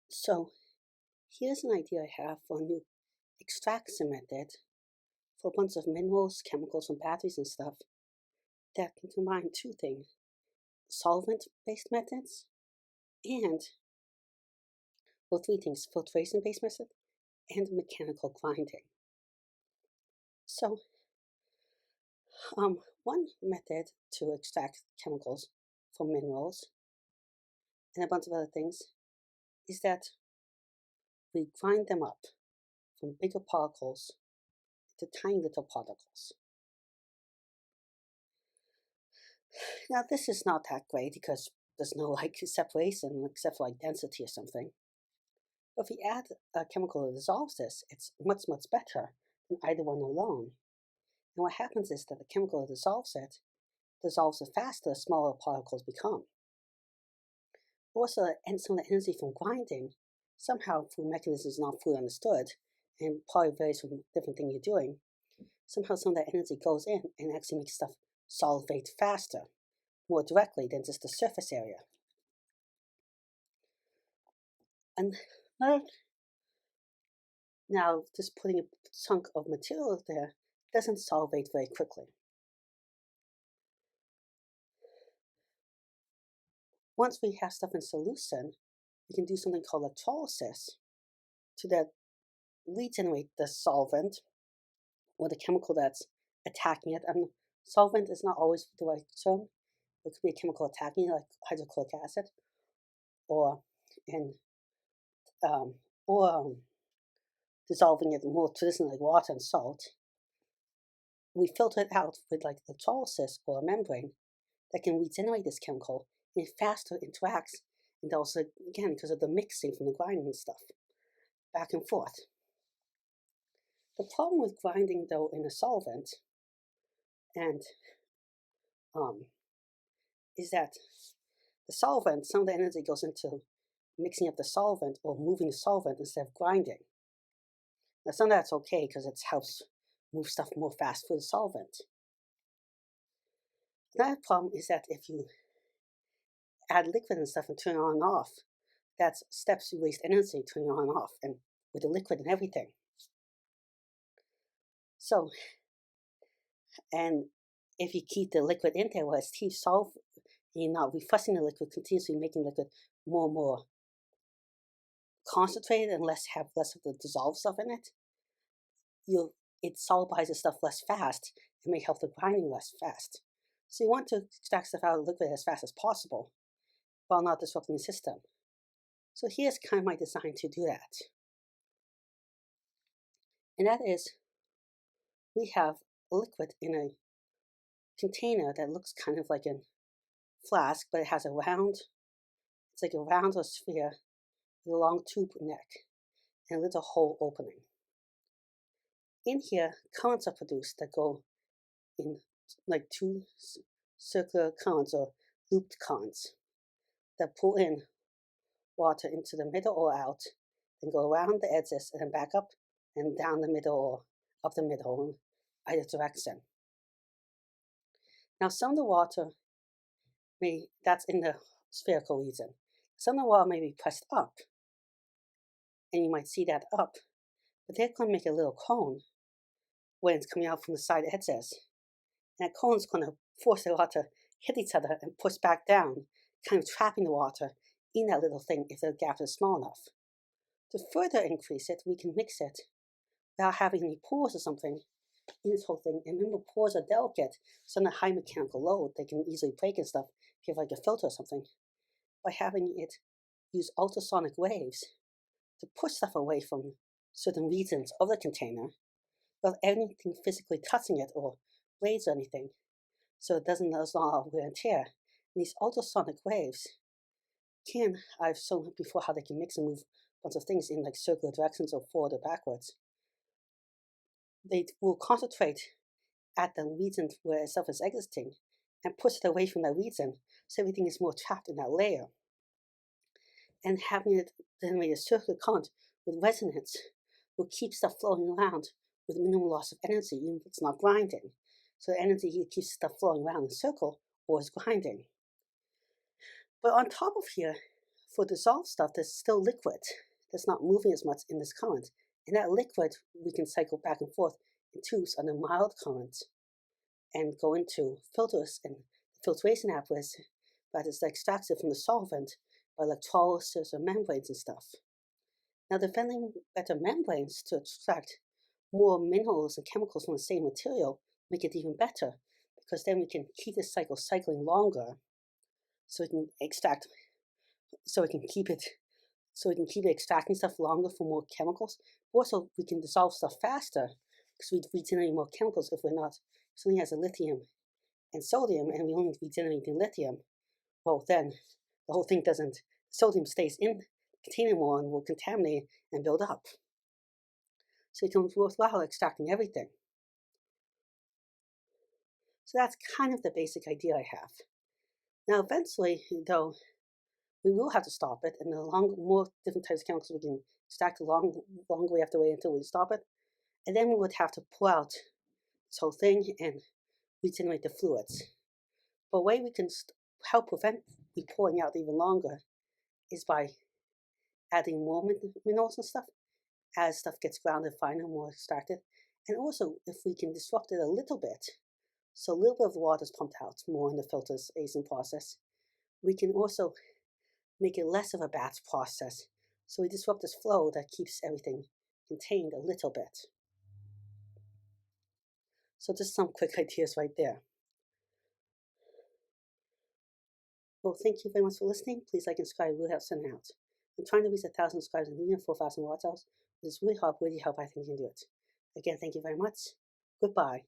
So here's an idea I have for a new extraction method for a bunch of minerals, chemicals, and batteries and stuff that can combine two things: solvent-based methods and, well, three things: filtration-based method and mechanical grinding. So, one method to extract chemicals from minerals and a bunch of other things is that we grind them up from bigger particles to tiny little particles. Now, this is not that great because there's no separation except for density or something. But if we add a chemical that dissolves this, it's much, much better than either one alone. And what happens is that the chemical that dissolves it faster the smaller particles become. Also, some of the energy from grinding, somehow through mechanisms not fully understood, and probably varies from different thing you're doing, somehow some of that energy goes in and actually makes stuff solvate faster, more directly than just the surface area. And now, just putting a chunk of material there doesn't solvate very quickly. Once we have stuff in solution, we can do something called electrolysis to that regenerate the solvent or the chemical that's attacking it. And solvent is not always the right term. It could be a chemical attacking it, like hydrochloric acid, or in dissolving it more traditionally like water and salt. We filter it out with electrolysis or a membrane that can regenerate this chemical, and it faster interacts, and also, again, because of the mixing from the grinding and stuff, back and forth. The problem with grinding, though, in a solvent and is that the solvent, some of the energy goes into mixing up the solvent or moving the solvent instead of grinding. Now, some of that's okay because it helps move stuff more fast through the solvent. Another problem is that if you add liquid and stuff and turn it on and off, that's steps you waste energy turning on and off, and with the liquid and everything. So, and if you keep the liquid in there, well, it's you're not refussing the liquid, continuously making liquid more and more concentrated and have less of the dissolved stuff in it. It solidizes stuff less fast. It may help the grinding less fast. So you want to extract stuff out of the liquid as fast as possible while not disrupting the system. So here's kind of my design to do that. And that is, we have liquid in a container that looks kind of like a flask, but it has it's like a round or sphere with a long tube neck and a little hole opening. In here, currents are produced that go in like two circular currents or looped currents that pull in water into the middle or out and go around the edges and then back up and down the middle or up the middle in either direction. Now, some of the water that's in the spherical region. Some of the water may be pressed up, and you might see that up, but they're going to make a little cone when it's coming out from the side edges. And that cone is going to force the water hit each other and push back down, kind of trapping the water in that little thing if the gap is small enough. To further increase it, we can mix it without having any pores or something in this whole thing. And remember, pores are delicate, so under high mechanical load, they can easily break and stuff if you have like a filter or something. By having it use ultrasonic waves to push stuff away from certain regions of the container without anything physically touching it or blades or anything, so it doesn't cause a lot of wear and tear. And these ultrasonic waves I've shown before how they can mix and move a bunch of things in like circular directions or forward or backwards. They will concentrate at the region where stuff is exiting and push it away from that region, so everything is more trapped in that layer. And having it generate a circular current with resonance will keep stuff flowing around with minimal loss of energy, even if it's not grinding. So the energy here keeps stuff flowing around in a circle or is grinding. But on top of here, For dissolved stuff, there's still liquid that's not moving as much in this current. And that liquid we can cycle back and forth in tubes under mild current and go into filters and filtration apparatus that is extracted from the solvent by electrolysis or membranes and stuff. Now, developing better membranes to extract more minerals and chemicals from the same material make it even better, because then we can keep the cycle cycling longer, so we can extract, so we can keep it, extracting stuff longer for more chemicals. Also, we can dissolve stuff faster because we regenerate more chemicals if something has a lithium and sodium, and we only regenerate the lithium. Well, then the whole thing doesn't. Sodium stays in the container more and will contaminate and build up. So it becomes worthwhile extracting everything. So that's kind of the basic idea I have. Now, eventually, though, we will have to stop it, and the more different types of chemicals we can extract, the longer we have to wait until we stop it. And then we would have to pull out this whole thing and regenerate the fluids. But a way we can help prevent we pouring out even longer is by adding more minerals and stuff as stuff gets grounded finer, more extracted. And also, if we can disrupt it a little bit, so a little bit of water is pumped out more in the filtration process, we can also make it less of a batch process. So we disrupt this flow that keeps everything contained a little bit. So just some quick ideas right there. Well, thank you very much for listening. Please like and subscribe. It really helps send out. I'm trying to reach 1,000 subscribers and near 4,000 watch hours. It's really hard, I think you can do it. Again, thank you very much. Goodbye.